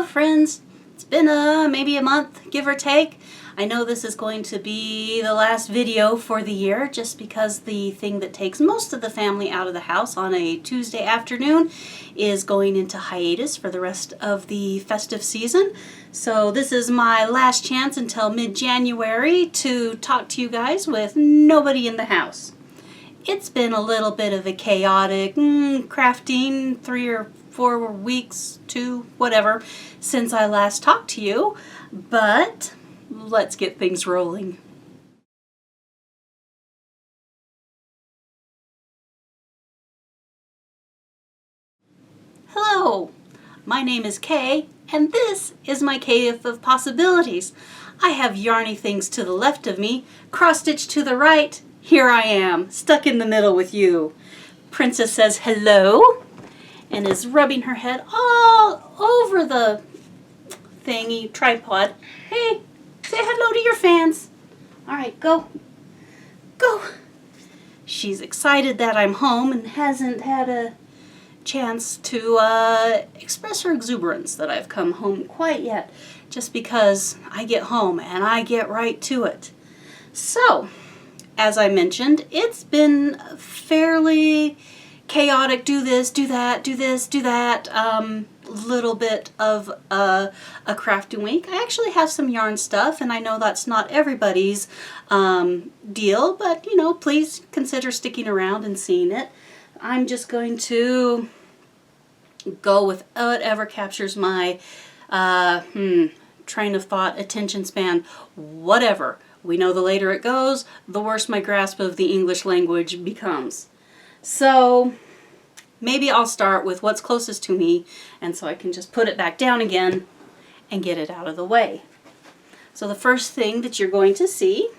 Hello friends, it's been maybe a month, give or take. I know this is going to be the last video for the year just because the thing that takes most of the family out of the house on a Tuesday afternoon is going into hiatus for the rest of the festive season. So this is my last chance until mid-January to talk to you guys with nobody in the house. It's been a little bit of a chaotic crafting 3 or 4 weeks, 2, whatever, since I last talked to you, but let's get things rolling. Hello, my name is Kay, and this is my cave of possibilities. I have yarny things to the left of me, cross-stitch to the right. Here I am, stuck in the middle with you. Princess says hello and is rubbing her head all over the thingy tripod. Hey, say hello to your fans. All right, go. Go. She's excited that I'm home and hasn't had a chance to express her exuberance that I've come home quite yet, just because I get home and I get right to it. So, as I mentioned, it's been fairly chaotic. Do this, do that, do this, do that. Little bit of a crafting week. I actually have some yarn stuff, and I know that's not everybody's deal, but you know, please consider sticking around and seeing it. I'm just going to go with whatever captures my train of thought, attention span, whatever. We know the later it goes, the worse my grasp of the English language becomes. So maybe I'll start with what's closest to me, and so I can just put it back down again and get it out of the way. So the first thing that you're going to see,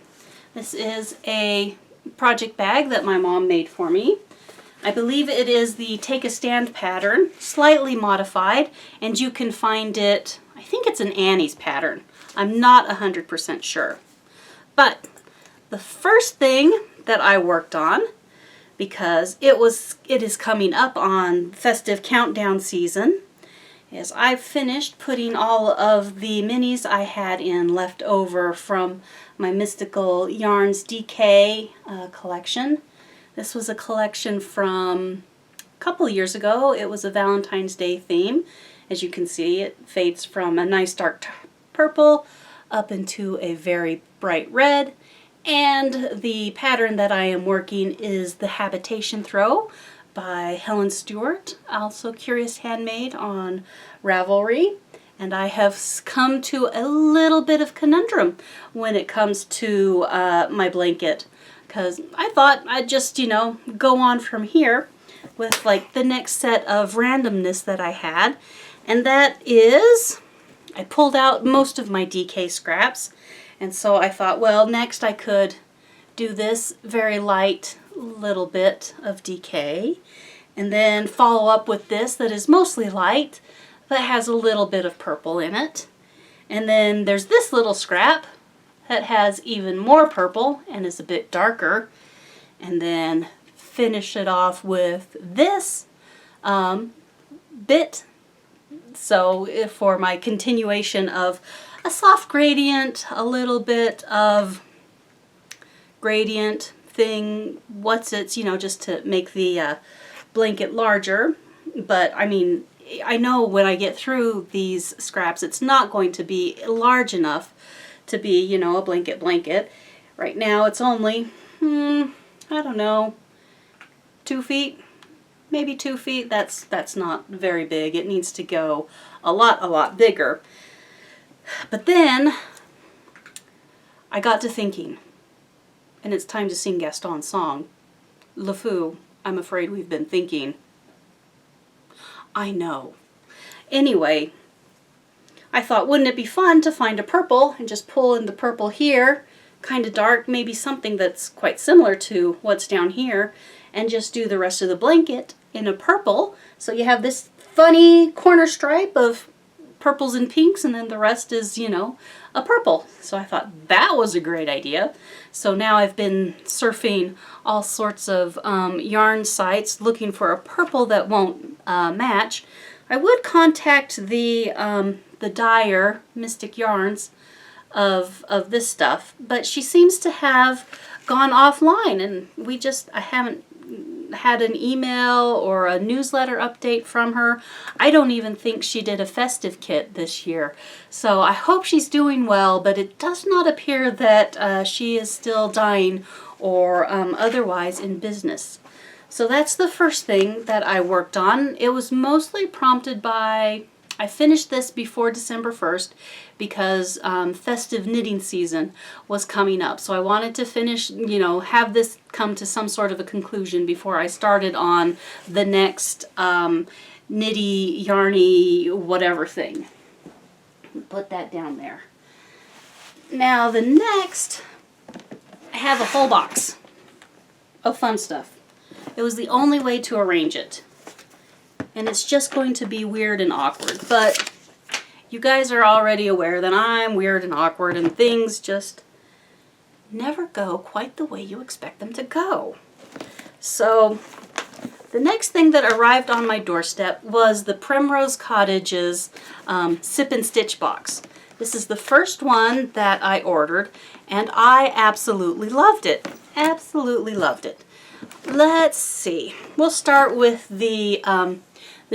this is a project bag that my mom made for me. I believe it is the Take a Stand pattern, slightly modified, and you can find it, I think it's an Annie's pattern. I'm not 100% sure. But the first thing that I worked on, because it is coming up on festive countdown season, is I've finished putting all of the minis I had in left over from my Mystical Yarns DK collection. This was a collection from a couple years ago. It was a Valentine's Day theme. As you can see, it fades from a nice dark purple up into a very bright red. And the pattern that I am working is the Habitation throw by Helen Stewart, also Curious Handmade on Ravelry. And I have come to a little bit of conundrum when it comes to my blanket, because I thought I'd just, you know, go on from here with like the next set of randomness that I had. And that is, I pulled out most of my DK scraps. And so I thought, well, next I could do this very light little bit of DK and then follow up with this that is mostly light but has a little bit of purple in it. And then there's this little scrap that has even more purple and is a bit darker. And then finish it off with this bit. So for my continuation of a soft gradient, a little bit of gradient thing, you know, just to make the blanket larger. But I mean, I know when I get through these scraps, it's not going to be large enough to be, you know, a blanket. Right now it's only, I don't know, 2 feet, maybe 2 feet. That's not very big. It needs to go a lot bigger. But then I got to thinking, and it's time to sing Gaston's song. Le Fou, I'm afraid we've been thinking. I know. Anyway, I thought, wouldn't it be fun to find a purple and just pull in the purple here, kind of dark, maybe something that's quite similar to what's down here, and just do the rest of the blanket in a purple. So you have this funny corner stripe of purples and pinks, and then the rest is, you know, a purple. So I thought that was a great idea. So now I've been surfing all sorts of yarn sites looking for a purple that won't match. I would contact the dyer, Mystic Yarns, of this stuff, but she seems to have gone offline, and I haven't had an email or a newsletter update from her. I don't even think she did a festive kit this year. So I hope she's doing well, but it does not appear that she is still dying or otherwise in business. So that's the first thing that I worked on. It was mostly prompted by, I finished this before December 1st because festive knitting season was coming up. So I wanted to finish, have this come to some sort of a conclusion before I started on the next knitty, yarny, whatever thing. Put that down there. Now the next, I have a whole box of fun stuff. It was the only way to arrange it. And it's just going to be weird and awkward. But you guys are already aware that I'm weird and awkward and things just never go quite the way you expect them to go. So the next thing that arrived on my doorstep was the Primrose Cottage's Sip and Stitch box. This is the first one that I ordered, and I absolutely loved it. Absolutely loved it. Let's see. We'll start with the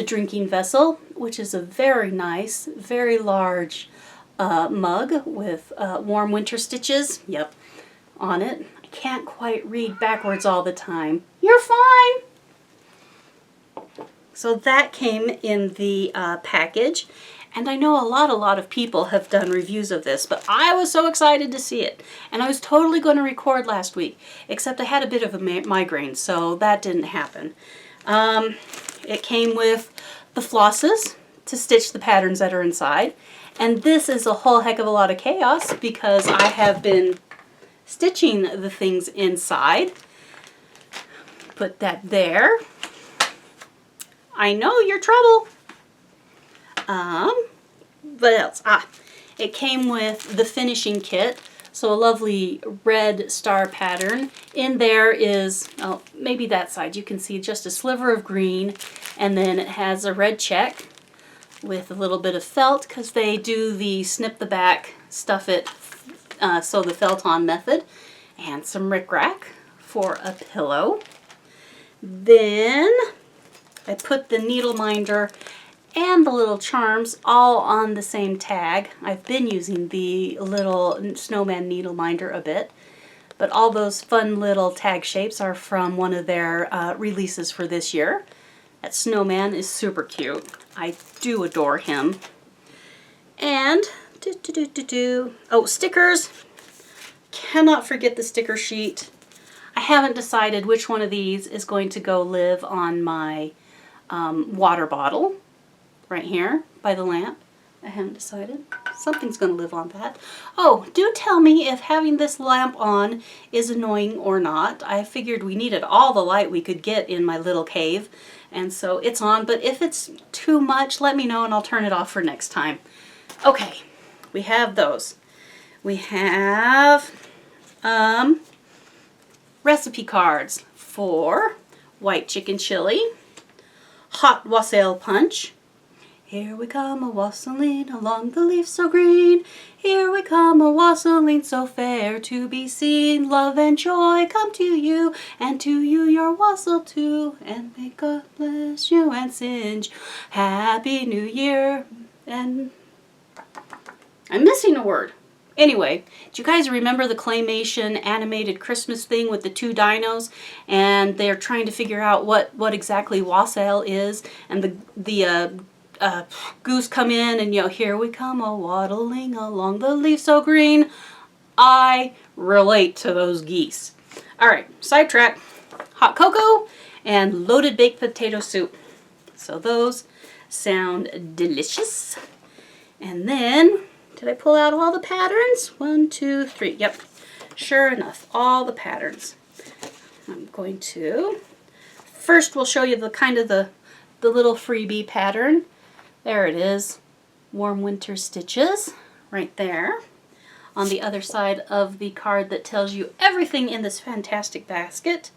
drinking vessel, which is a very nice, very large mug with warm winter stitches. Yep, on it. I can't quite read backwards all the time. You're fine. So that came in the package. And I know a lot of people have done reviews of this, but I was so excited to see it. And I was totally going to record last week, except I had a bit of a migraine, so that didn't happen. It came with the flosses to stitch the patterns that are inside. And this is a whole heck of a lot of chaos because I have been stitching the things inside. Put that there. I know your trouble. What else? It came with the finishing kit. So a lovely red star pattern. In there is, oh, maybe that side. You can see just a sliver of green. And then it has a red check with a little bit of felt because they do the snip the back, stuff it, sew the felt on method. And some rickrack for a pillow. Then I put the needle minder and the little charms all on the same tag. I've been using the little snowman needle minder a bit, but all those fun little tag shapes are from one of their releases for this year. That snowman is super cute. I do adore him. And, oh, stickers. Cannot forget the sticker sheet. I haven't decided which one of these is going to go live on my water bottle. Right here by the lamp. I haven't decided. Something's going to live on that. Oh, do tell me if having this lamp on is annoying or not. I figured we needed all the light we could get in my little cave, and so it's on. But if it's too much, let me know and I'll turn it off for next time. Okay, we have those. We have recipe cards for white chicken chili, hot wassail punch. Here we come a-wassailing along the leaf so green. Here we come a-wassailing so fair to be seen. Love and joy come to you, and to you your wassail too. And may God bless you and singe. Happy New Year. And I'm missing a word. Anyway, do you guys remember the claymation animated Christmas thing with the two dinos? And they're trying to figure out what exactly wassail is. And the goose come in and, here we come a-waddling along the leaf so green. I relate to those geese. All right, sidetrack. Hot cocoa and loaded baked potato soup. So those sound delicious. And then, did I pull out all the patterns? 1, 2, 3. Yep, sure enough, all the patterns. I'm going to, first we'll show you the kind of the little freebie pattern. There it is, warm winter stitches, right there. On the other side of the card that tells you everything in this fantastic basket.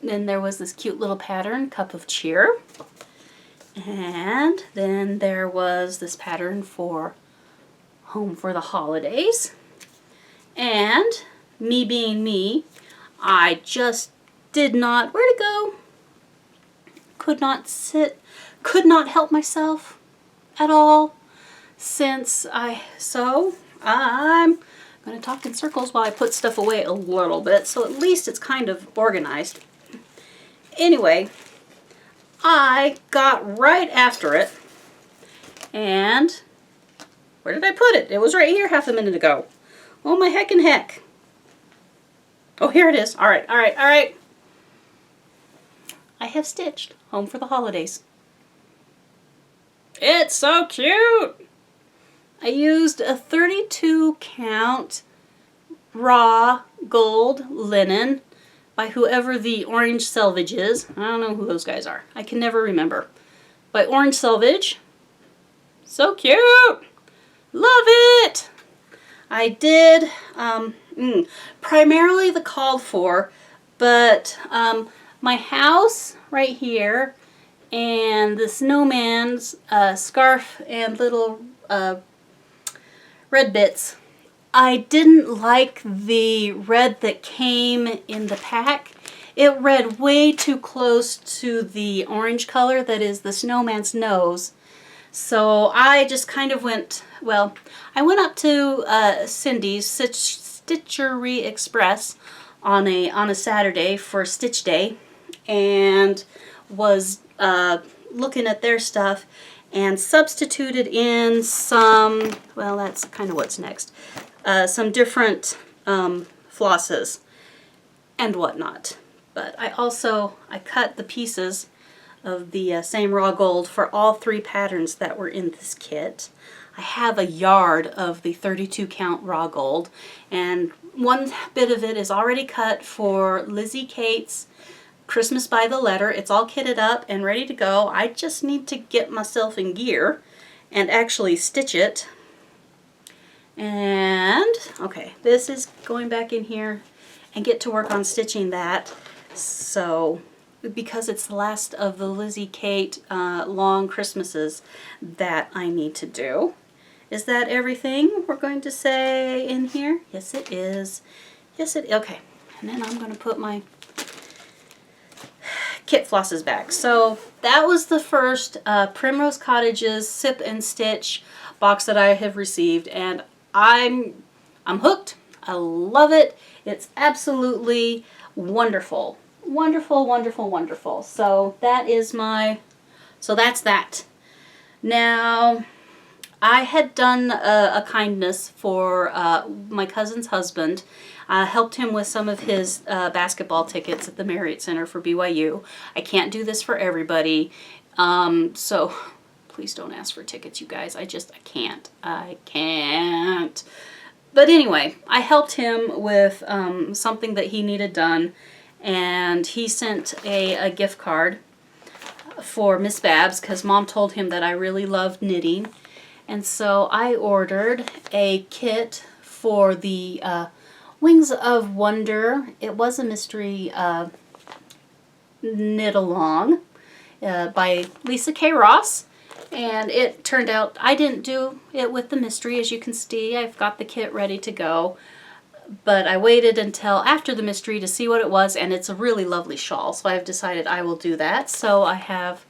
Then there was this cute little pattern, cup of cheer. And then there was this pattern for Home for the Holidays. And me being me, I just did not, where'd it go? Could not could not help myself at all so I'm going to talk in circles while I put stuff away a little bit, so at least it's kind of organized. Anyway, I got right after it, and where did I put it? It was right here half a minute ago. Oh my heckin' heck. Oh, here it is. All right. I have stitched Home for the Holidays. It's so cute! I used a 32 count raw gold linen by whoever the Orange Selvage is. I don't know who those guys are. I can never remember. By Orange Selvage. So cute! Love it! I did primarily the called for, but my house right here and the snowman's scarf and little red bits. I didn't like the red that came in the pack. It read way too close to the orange color that is the snowman's nose. So I just kind of went, well, I went up to Cindy's Stitchery Express on a Saturday for Stitch Day and was looking at their stuff and substituted in some, well, that's kind of what's next, some different flosses and whatnot. But I cut the pieces of the same raw gold for all 3 patterns that were in this kit. I have a yard of the 32 count raw gold, and one bit of it is already cut for Lizzie Kate's Christmas by the Letter. It's all kitted up and ready to go. I just need to get myself in gear and actually stitch it. And okay, this is going back in here and get to work on stitching that. So because it's the last of the Lizzie Kate long Christmases that I need to do. Is that everything we're going to say in here? Yes, it is. Yes, okay. And then I'm going to put my kit flosses back. So that was the first Primrose Cottage's Sip and Stitch box that I have received, and I'm hooked. I love it. It's absolutely wonderful. Wonderful, wonderful, wonderful. So that is that's that. Now, I had done a kindness for my cousin's husband. Helped him with some of his basketball tickets at the Marriott Center for BYU. I can't do this for everybody, so please don't ask for tickets, you guys. I can't. I can't. But anyway, I helped him with something that he needed done, and he sent a gift card for Miss Babs because Mom told him that I really loved knitting. And so I ordered a kit for the Wings of Wonder. It was a mystery knit along by Lisa K. Ross. And it turned out I didn't do it with the mystery. As you can see, I've got the kit ready to go. But I waited until after the mystery to see what it was, and it's a really lovely shawl. So I've decided I will do that. So I have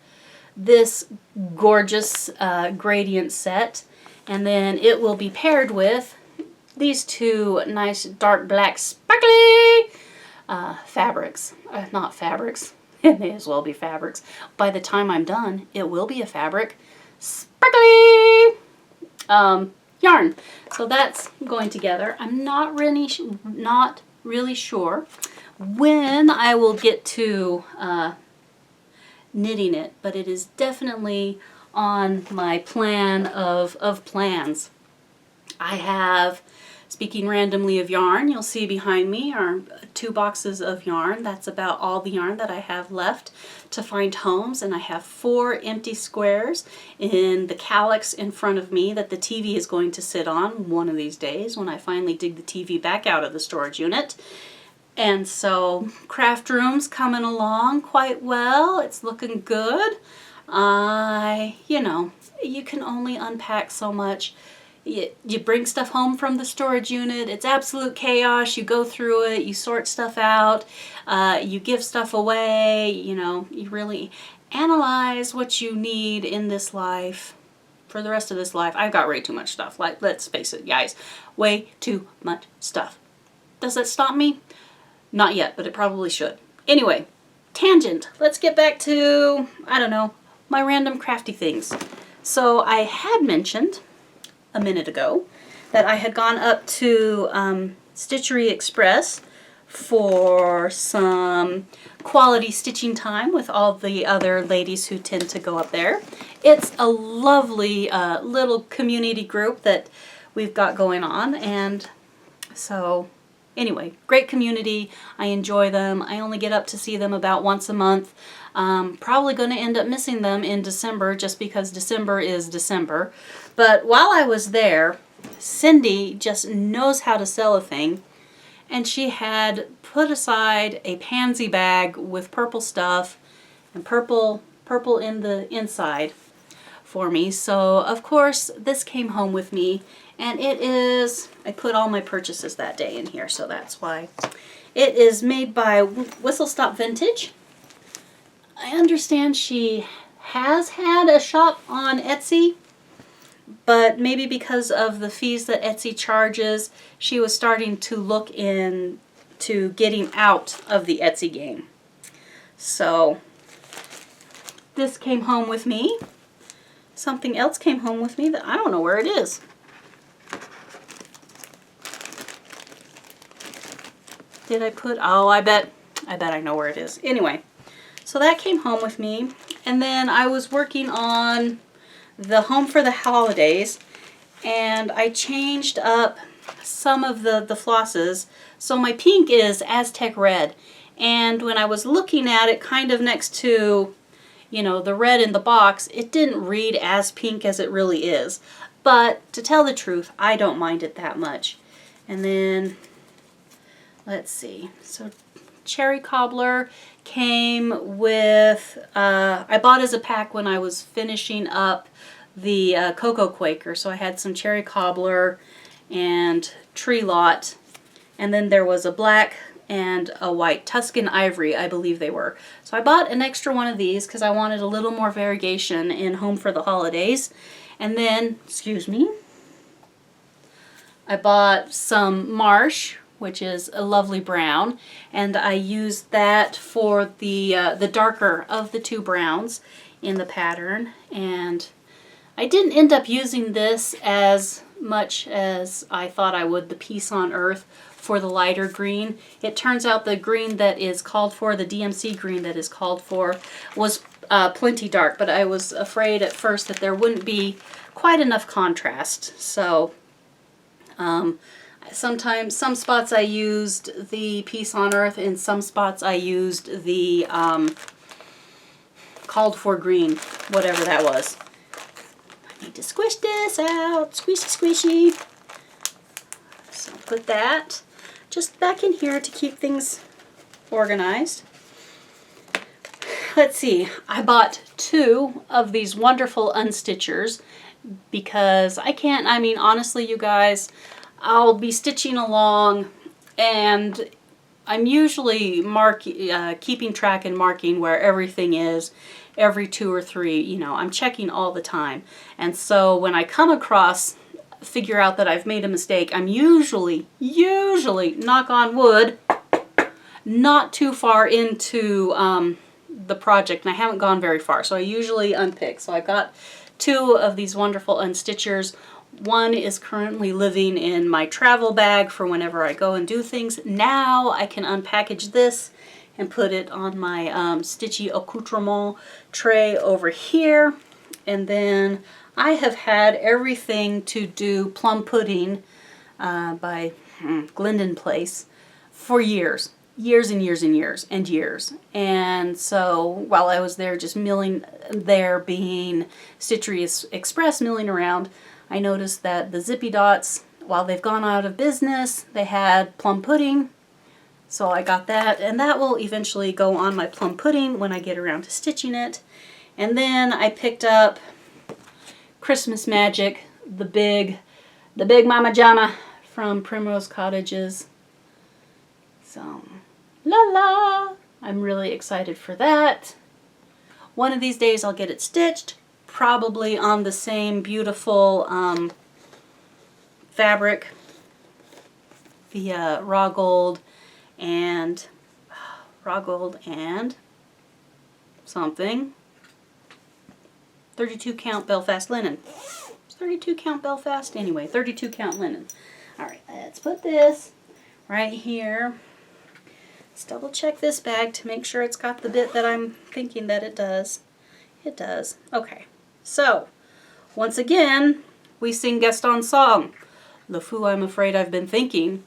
this gorgeous gradient set, and then it will be paired with these 2 nice dark black sparkly fabrics. Not fabrics. It may as well be fabrics. By the time I'm done, it will be a fabric. Sparkly yarn. So that's going together. I'm not really sure when I will get to knitting it, but it is definitely on my plan of plans. I have, speaking randomly of yarn, you'll see behind me are 2 boxes of yarn. That's about all the yarn that I have left to find homes, and I have 4 empty squares in the calyx in front of me that the TV is going to sit on one of these days when I finally dig the TV back out of the storage unit. And so craft room's coming along quite well. It's looking good. You know, you can only unpack so much. You bring stuff home from the storage unit, it's absolute chaos, you go through it, you sort stuff out, you give stuff away, you know, you really analyze what you need in this life for the rest of this life. I've got way too much stuff, like, let's face it, guys, way too much stuff. Does that stop me? Not yet, but it probably should. Anyway, tangent, let's get back to, I don't know, my random crafty things. So I had mentioned a minute ago that I had gone up to Stitchery Express for some quality stitching time with all the other ladies who tend to go up there. It's a lovely little community group that we've got going on, and so anyway, great community. I enjoy them. I only get up to see them about once a month. Probably going to end up missing them in December just because December is December. But while I was there, Cindy just knows how to sell a thing, and she had put aside a pansy bag with purple stuff and purple in the inside for me. So of course this came home with me, and it is, I put all my purchases that day in here, so that's why. It is made by Whistle Stop Vintage. I understand she has had a shop on Etsy, but maybe because of the fees that Etsy charges, she was starting to look into getting out of the Etsy game. So this came home with me. Something else came home with me that I don't know where it is. Did I put, oh, I bet I know where it is. Anyway, so that came home with me, and then I was working on the Home for the Holidays, and I changed up some of the flosses. So my pink is Aztec Red, and when I was looking at it kind of next to, you know, the red in the box, it didn't read as pink as it really is. But to tell the truth, I don't mind it that much. And then, let's see, so Cherry Cobbler came with, I bought as a pack when I was finishing up the Cocoa Quaker. So I had some Cherry Cobbler and Tree Lot, and then there was a black and a white Tuscan Ivory, I believe they were. So I bought an extra one of these because I wanted a little more variegation in Home for the Holidays. And then, excuse me, I bought some Marsh, which is a lovely brown, and I used that for the darker of the two browns in the pattern. And I didn't end up using this as much as I thought I would, the Peace on Earth, for the lighter green. It turns out the green that is called for, the DMC green that is called for, was plenty dark, but I was afraid at first that there wouldn't be quite enough contrast. So sometimes, some spots I used the Peace on Earth, in some spots I used the called for green, whatever that was. I need to squish this out, squishy squishy. So put that just back in here to keep things organized. Let's see, I bought 2 of these wonderful unstitchers because I can't, I mean, honestly, you guys, I'll be stitching along and I'm usually keeping track and marking where everything is every 2 or 3, you know, I'm checking all the time. And so when I come across, figure out that I've made a mistake, I'm usually, knock on wood, not too far into the project, and I haven't gone very far, so I usually unpick. So I've got 2 of these wonderful unstitchers. One is currently living in my travel bag for whenever I go and do things. Now I can unpackage this and put it on my stitchy accoutrement tray over here. And then I have had everything to do Plum Pudding by Glendon Place for years. Years and years and years and years. And so while I was there just milling there, being Stitchery Express milling around, I noticed that the Zippy Dots, while they've gone out of business, they had Plum Pudding. So I got that, and that will eventually go on my Plum Pudding when I get around to stitching it. And then I picked up Christmas Magic, the big Mama Jama from Primrose Cottages. So, la la! I'm really excited for that. One of these days I'll get it stitched, probably on the same beautiful fabric, the raw gold and something. 32 count Belfast linen. It's 32 count Belfast anyway, 32 count linen. Alright, let's put this right here. Let's double check this bag to make sure it's got the bit that I'm thinking that it does. It does. Okay, so once again we sing Gaston's song. Le fou I'm afraid I've been thinking.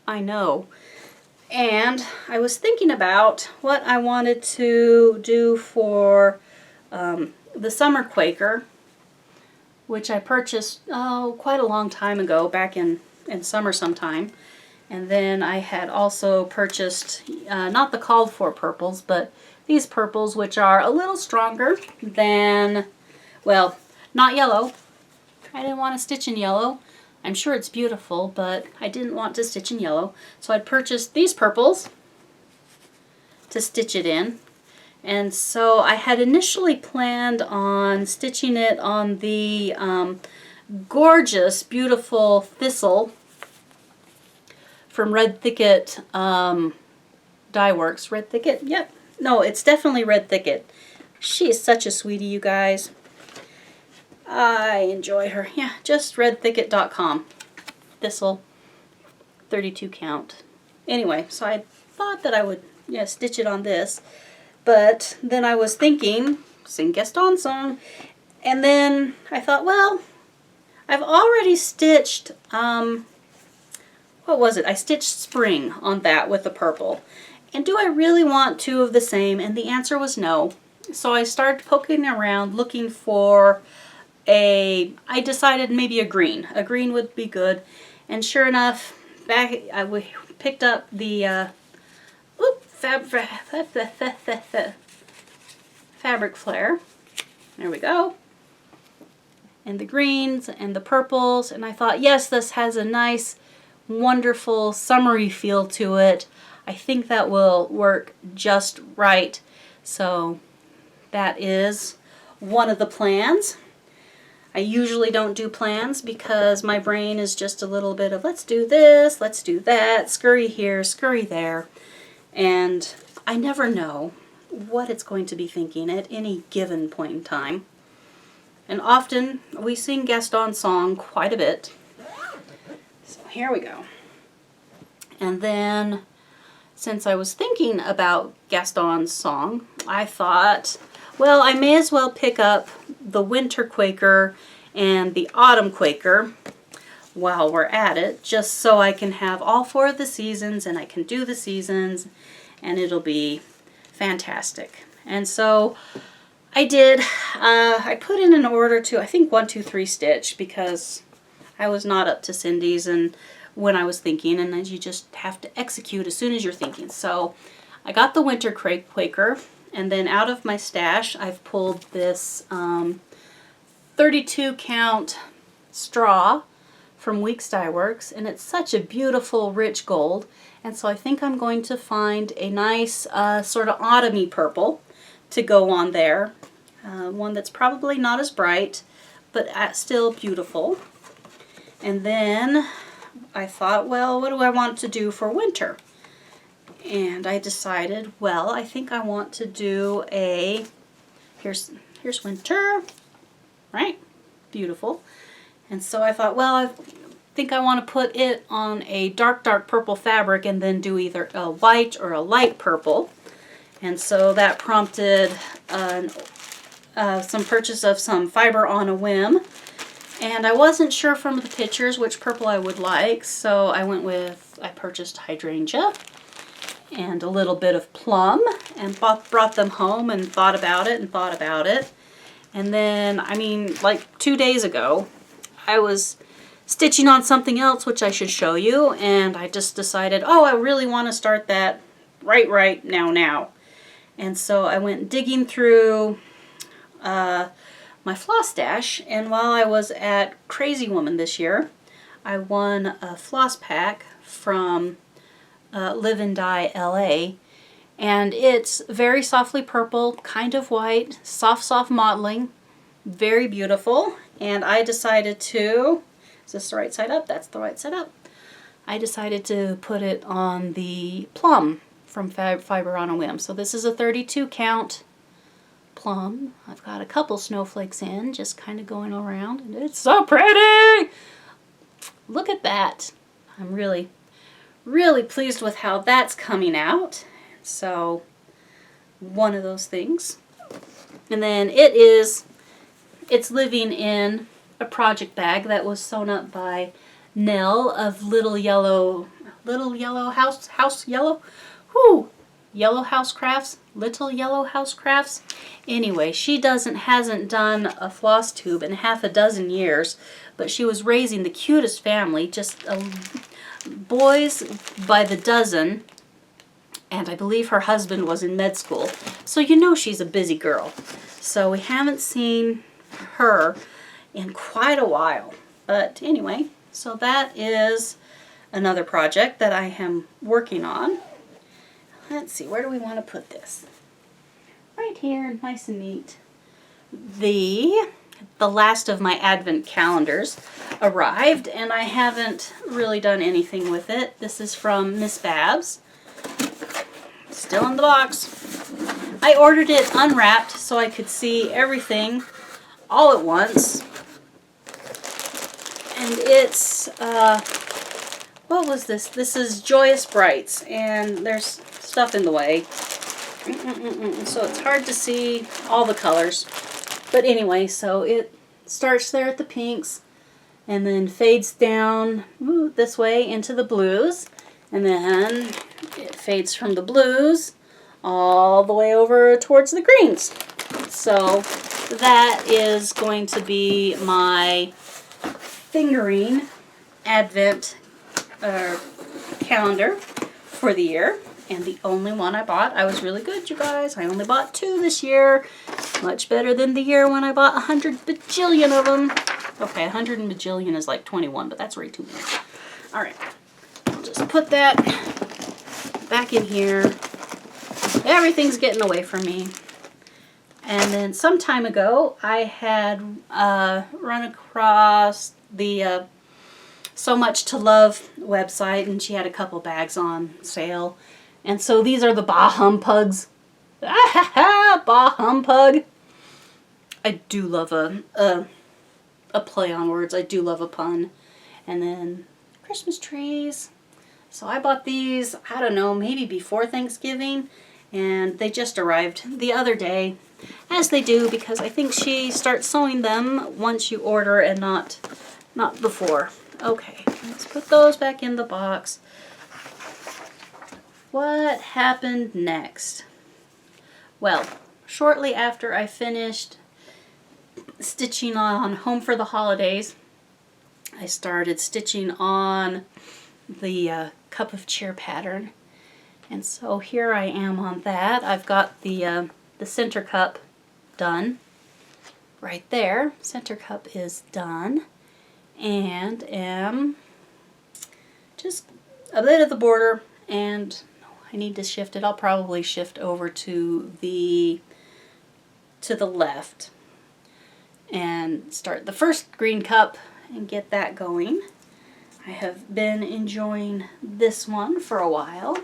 I know. And I was thinking about what I wanted to do for the summer Quaker, which I purchased quite a long time ago, back in summer sometime. And then I had also purchased not the called for purples, but these purples, which are a little stronger than, well, not yellow. I didn't want to stitch in yellow. I'm sure it's beautiful, but I didn't want to stitch in yellow. So I'd purchased these purples to stitch it in. And so I had initially planned on stitching it on the gorgeous, beautiful thistle from Red Thicket Dye Works. Red Thicket? Yep. No, it's definitely Red Thicket. She is such a sweetie, you guys. I enjoy her. Yeah, just redthicket.com. Thistle, 32 count. Anyway, so I thought that I would stitch it on this. But then I was thinking, sing Gaston's song. And then I thought, well, I've already stitched, what was it? I stitched Spring on that with the purple. And do I really want two of the same? And the answer was no. So I started poking around looking for I decided maybe a green. A green would be good. And sure enough, we picked up the Fabric Flare. There we go. And the greens and the purples. And I thought, yes, this has a nice, wonderful, summery feel to it. I think that will work just right. So that is one of the plans. I usually don't do plans because my brain is just a little bit of let's do this, let's do that, scurry here, scurry there. And I never know what it's going to be thinking at any given point in time. And often we sing Gaston's song quite a bit. So here we go. And then since I was thinking about Gaston's song, I thought, well, I may as well pick up the Winter Quaker and the Autumn Quaker while we're at it, just so I can have all four of the seasons and I can do the seasons and it'll be fantastic. And so I did, I put in an order to, I think 1, 2, 3 stitch because I was not up to Cindy's and when I was thinking, and then you just have to execute as soon as you're thinking. So I got the Winter Quaker, and then out of my stash I've pulled this 32 count straw from Weeks Dye Works, and it's such a beautiful rich gold. And so I think I'm going to find a nice sort of autumny purple to go on there. One that's probably not as bright, but still beautiful. And then I thought, well, what do I want to do for winter? And I decided, well, I think I want to do a, here's winter, right? Beautiful. And so I thought, well, I think I want to put it on a dark purple fabric and then do either a white or a light purple. And so that prompted some purchase of some fiber on a whim. And I wasn't sure from the pictures which purple I would like, so I purchased hydrangea and a little bit of plum and brought them home and thought about it. And then, I mean, like 2 days ago, I was stitching on something else which I should show you, and I just decided, oh, I really want to start that right now. And so I went digging through my floss stash, and while I was at Crazy Woman this year, I won a floss pack from Live and Die LA, and it's very softly purple, kind of white, soft mottling, very beautiful. And I decided to, is this the right side up? That's the right side up. I decided to put it on the Plum from Fiber on a Whim. So this is a 32 count Plum. I've got a couple snowflakes in, just kind of going around, and it's so pretty! Look at that. I'm really pleased with how that's coming out. So, one of those things. And then it's living in a project bag that was sewn up by Nell of Little Yellow House Yellow? Whoo! Yellow House Crafts? Little Yellow House Crafts? Anyway, she hasn't done a floss tube in half a dozen years, but she was raising the cutest family, just boys by the dozen, and I believe her husband was in med school. So you know she's a busy girl. So we haven't seen her in quite a while. But anyway, so that is another project that I am working on. Let's see, where do we want to put this? Right here, nice and neat. The last of my advent calendars arrived, and I haven't really done anything with it. This is from Miss Babs. Still in the box. I ordered it unwrapped so I could see everything all at once. And it's, what was this? This is Joyous Brights, and there's stuff in the way. So it's hard to see all the colors. But anyway, so it starts there at the pinks and then fades down this way into the blues. And then it fades from the blues all the way over towards the greens. So that is going to be my fingering advent calendar for the year. And the only one I bought. I was really good, you guys. I only bought 2 this year. Much better than the year when I bought 100 bajillion of them. Okay, 100 bajillion is like 21, but that's way too much. Alright, I'll just put that back in here. Everything's getting away from me. And then some time ago, I had run across the So Much to Love website, and she had a couple bags on sale. And so these are the Bah Humpugs. Bah Humpug. I do love a play on words. I do love a pun. And then Christmas trees. So I bought these, I don't know, maybe before Thanksgiving. And they just arrived the other day. As they do, because I think she starts sewing them once you order and not before. Okay, let's put those back in the box. What happened next? Well, shortly after I finished stitching on Home for the Holidays, I started stitching on the Cup of Cheer pattern. And so here I am on that. I've got the center cup done. Right there, center cup is done. And am just a bit of the border, and I need to shift it. I'll probably shift over to the left and start the first green cup and get that going. I have been enjoying this one for a while.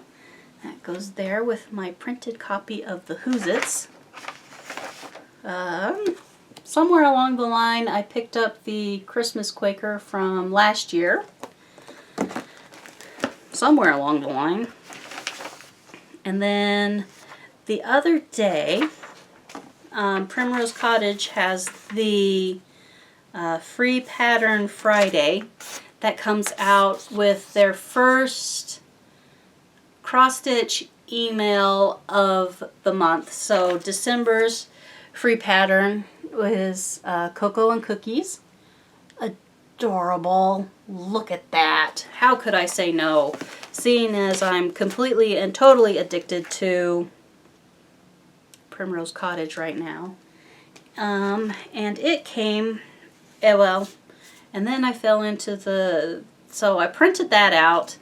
That goes there with my printed copy of the Who's It's. Somewhere along the line I picked up the Christmas Quaker from last year. Somewhere along the line. And then the other day, Primrose Cottage has the free pattern Friday that comes out with their first cross-stitch email of the month. So December's free pattern is Cocoa and Cookies. Adorable. Look at that. How could I say no? Seeing as I'm completely and totally addicted to Primrose Cottage right now. And it came, well, and then I fell into so I printed that out,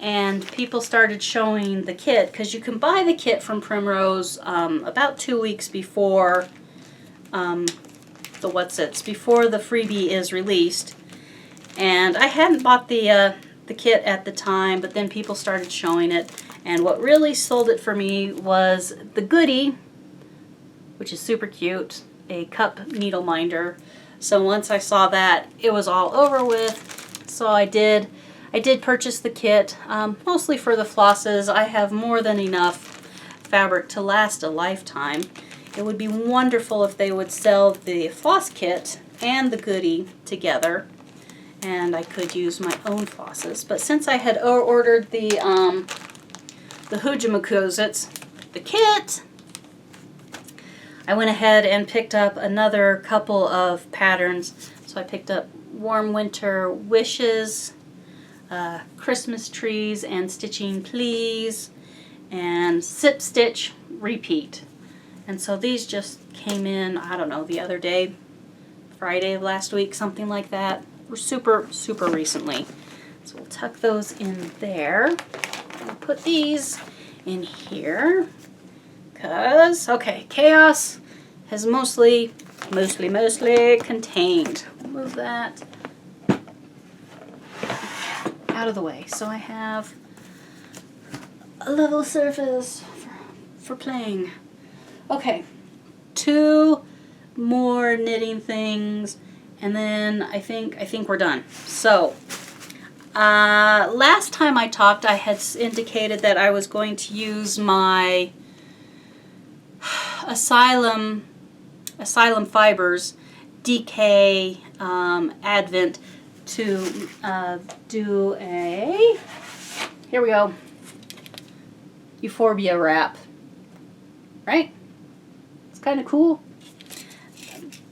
and people started showing the kit, because you can buy the kit from Primrose about 2 weeks before before the freebie is released. And I hadn't bought the kit at the time, but then people started showing it, and what really sold it for me was the goodie, which is super cute, a cup needle minder. So once I saw that, it was all over with. So I did purchase the kit, mostly for the flosses. I have more than enough fabric to last a lifetime. It would be wonderful if they would sell the floss kit and the goodie together, and I could use my own flosses. But since I had ordered the Hoojamakuzits, the kit, I went ahead and picked up another couple of patterns. So I picked up Warm Winter Wishes, Christmas Trees and Stitching Please, and Sip Stitch Repeat. And so these just came in, I don't know, the other day, Friday of last week, something like that. We're super, super recently. So we'll tuck those in there. And put these in here. Because, okay, chaos has mostly contained. We'll move that out of the way. So I have a level surface for playing. Okay, 2 more knitting things, and then I think we're done. So, last time I talked, I had indicated that I was going to use my Asylum Fibers DK Advent to do a, here we go, Euphorbia wrap, right? It's kind of cool.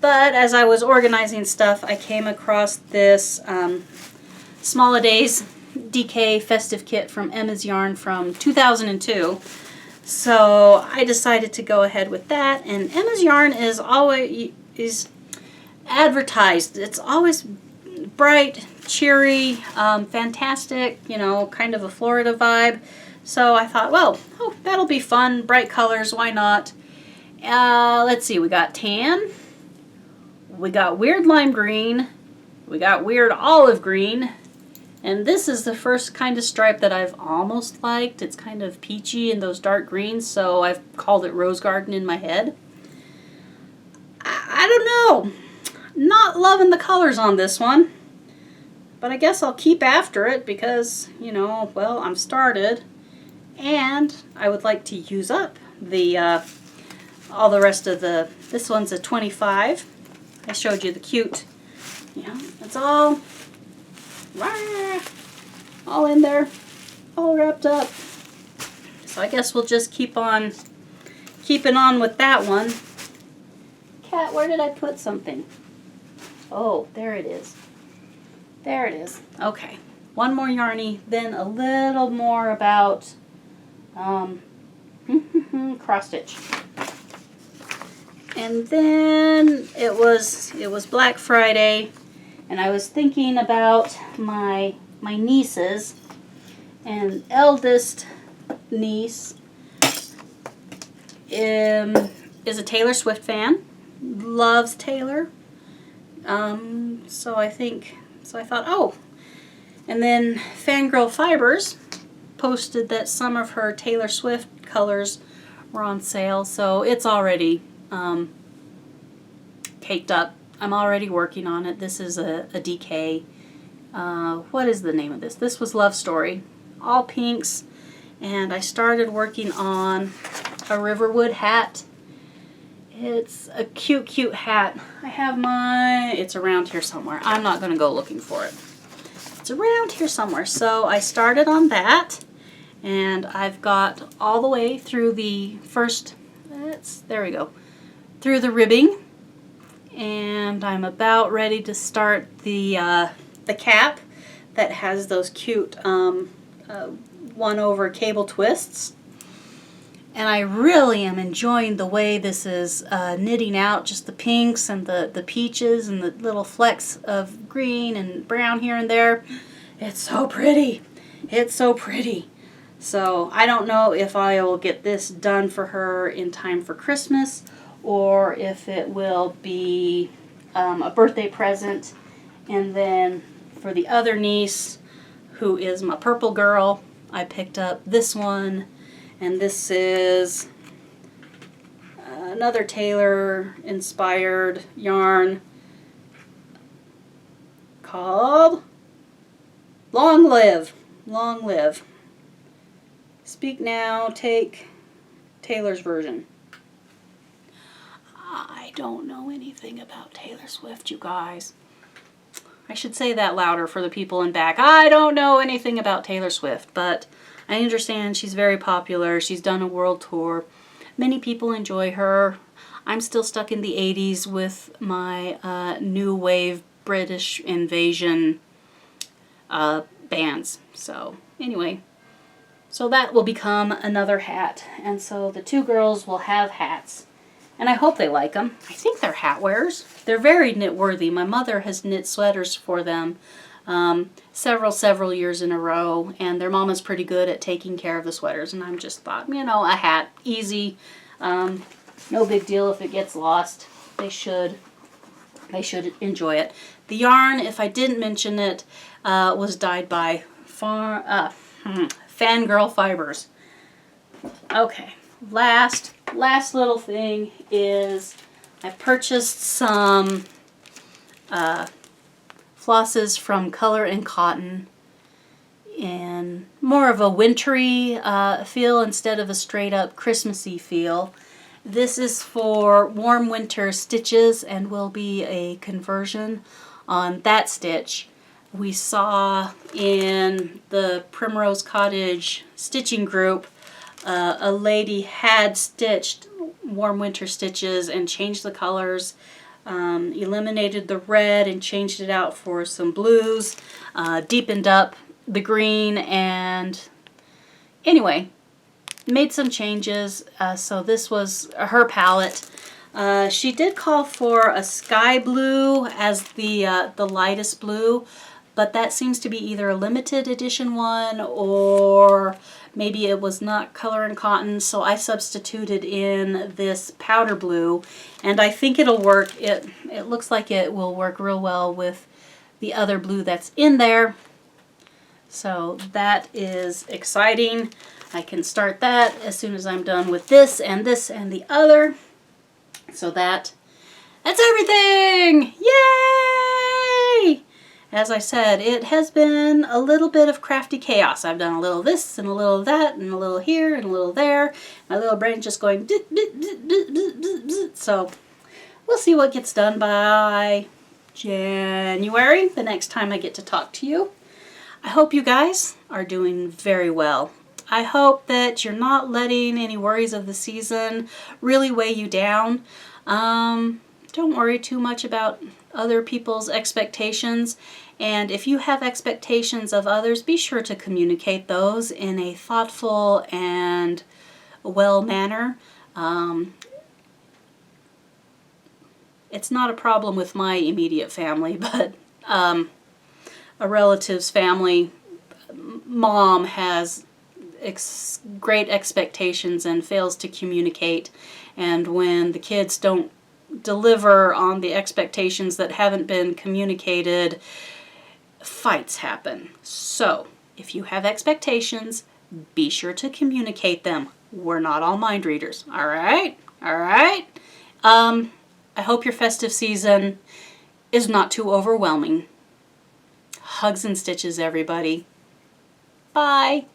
But as I was organizing stuff, I came across this Smallidays DK festive kit from Emma's Yarn from 2002. So I decided to go ahead with that, and Emma's Yarn is advertised. It's always bright, cheery, fantastic, you know, kind of a Florida vibe. So I thought, well, oh, that'll be fun, bright colors, why not? Let's see, we got tan, we got weird lime green, we got weird olive green, and this is the first kind of stripe that I've almost liked. It's kind of peachy in those dark greens, so I've called it Rose Garden in my head. I don't know. Not loving the colors on this one, but I guess I'll keep after it because, you know, well, I'm started, and I would like to use up the all the rest of this one's a 25. I showed you the cute, you know, it's all in there, all wrapped up. So I guess we'll just keep on keeping on with that one. Cat, where did I put something? Oh, there it is. There it is. Okay, one more yarny, then a little more about cross stitch. And then it was Black Friday, and I was thinking about my nieces, and eldest niece is a Taylor Swift fan, loves Taylor. So I thought, oh, and then Fangirl Fibers posted that some of her Taylor Swift colors were on sale, so it's already caked up. I'm already working on it. This is a DK. What is the name of this? This was Love Story. All pinks. And I started working on a Riverwood hat. It's a cute, cute hat. I have it's around here somewhere. I'm not going to go looking for it. It's around here somewhere. So I started on that. And I've got all the way through the first, there we go, through the ribbing. And I'm about ready to start the cap that has those cute 1/over cable twists. And I really am enjoying the way this is knitting out, just the pinks and the peaches and the little flecks of green and brown here and there. It's so pretty. It's so pretty. So I don't know if I will get this done for her in time for Christmas, or if it will be a birthday present. And then for the other niece, who is my purple girl, I picked up this one. And this is another tailor-inspired yarn called Long Live. Long Live. Speak now, take Taylor's version. I don't know anything about Taylor Swift, you guys. I should say that louder for the people in back. I don't know anything about Taylor Swift, but I understand she's very popular. She's done a world tour. Many people enjoy her. I'm still stuck in the 80s with my new wave British invasion bands. So anyway, so that will become another hat. And so the two girls will have hats. And I hope they like them. I think they're hat wearers. They're very knit worthy. My mother has knit sweaters for them several years in a row, and their mama's pretty good at taking care of the sweaters, and I'm just thought, you know, a hat, easy, no big deal if it gets lost. They should enjoy it. The yarn, if I didn't mention it, was dyed by Fangirl Fibers. Okay, last little thing is I purchased some flosses from Color and Cotton in more of a wintry feel instead of a straight up Christmassy feel. This is for warm winter stitches and will be a conversion on that stitch. We saw in the Primrose Cottage stitching group a lady had stitched warm winter stitches and changed the colors. Eliminated the red and changed it out for some blues, deepened up the green, and anyway, made some changes. So this was her palette. She did call for a sky blue as the lightest blue, but that seems to be either a limited edition one or maybe it was not Color and Cotton, so I substituted in this powder blue, and I think it'll work. It looks like it will work real well with the other blue that's in there. So that is exciting. I can start that as soon as I'm done with this and the other. So that's everything! Yay! As I said, it has been a little bit of crafty chaos. I've done a little of this and a little of that and a little here and a little there. My little brain's just going so we'll see what gets done by January, the next time I get to talk to you. I hope you guys are doing very well. I hope that you're not letting any worries of the season really weigh you down. Don't worry too much about other people's expectations, and if you have expectations of others, be sure to communicate those in a thoughtful and well manner. It's not a problem with my immediate family, but a relative's family, mom has great expectations and fails to communicate, and when the kids don't deliver on the expectations that haven't been communicated, fights happen. So if you have expectations, be sure to communicate them. We're not all mind readers. All right? I hope your festive season is not too overwhelming. Hugs and stitches, everybody. Bye.